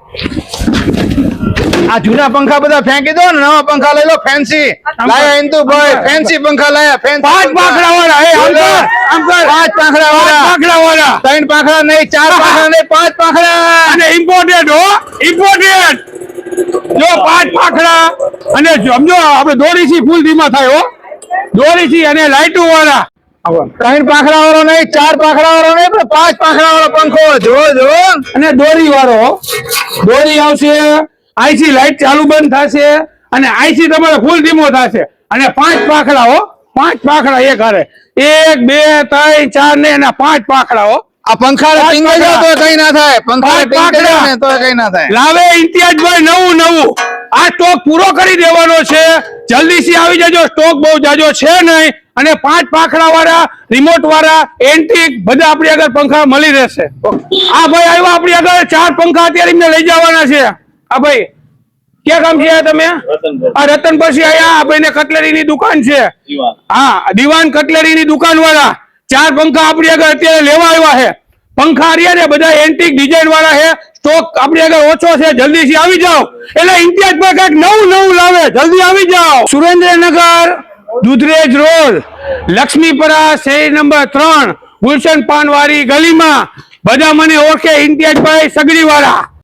આ જૂના પંખા બધા ફેંકી દો ને, નવા પંખા લઈ લો ફેન્સી. લાયા ઇન્દુ ભાઈ ફેન્સી પંખા લાયા. ફેન્સી 5 પાંખડા વાળા. એ આમ કર 5 પાંખડા વાળા. 3 પાંખડા નહીં, 4 પાંખડા નહીં, 5 પાંખડા. અને ઇમ્પોર્ટેડ હો, ઇમ્પોર્ટેડ. જો 5 પાંખડા અને સમજો આપણે દોરીથી ફૂલ ધીમા થાય હો, દોરીથી અને લાઈટો વાળા. 3 પાંખડા વાળો નહીં, 4 પાંખડા વાળો નહીં, પણ 5 પાંખડા વાળો પંખો. જો અને દોરી વાળો, દોરી આવશે, આઈસી લાઈટ ચાલુ બંધ થશે અને આઈસી તમારે ફૂલ ધીમો થશે. અને 5 પાંખડા હો, 5 પાંખડા એક હારે, 1 2 3 4 ને એના 5 પાંખડા હો. આ પંખા ટીંગે જાવ તો કઈ ના થાય. પંખા ટીંગે જાવ ને તો કઈ ના થાય. લાવે ઇમ્તિયાજભાઈ નવું આ સ્ટોક પૂરો કરી દેવાનો છે. જલ્દીથી આવી જજો, સ્ટોક બહુ જાજો છે નહીં. અને 5 પાંખડા વાળા, રિમોટ વાળા, એન્ટિક બધા આપણી આગળ પંખા મળી રહેશે. આ ભાઈ આવ્યા આપણી આગળ 4 પંખા અત્યારે એમને લઈ જવાના છે. આ ભાઈ ક્યાં કામ છે તમે? આ રતન પછી આયા. આ ભાઈ ને કટલેરી ની દુકાન છે. હા, દિવાન કટલેરી ની દુકાન વાળા 4 પંખા આપણી આગળ અત્યારે લેવા આવ્યા છે. પંખા રહ્યા ને બધા એન્ટિક ડિઝાઇન વાળા છે. સ્ટોક આપણી આગળ ઓછો છે, જલ્દીથી આવી જાઓ. એટલે ઇમ્તિયાજભાઈ કઈક નવું લાવે, જલ્દી આવી જાઓ. સુરેન્દ્રનગર દુધરેજ રોડ, લક્ષ્મીપરા, શેરી નંબર 3, ગુલશન પાનવારી ગલીમાં બધા મને ઓળખે ઇમ્તિયાજભાઈ સગડી વાળા.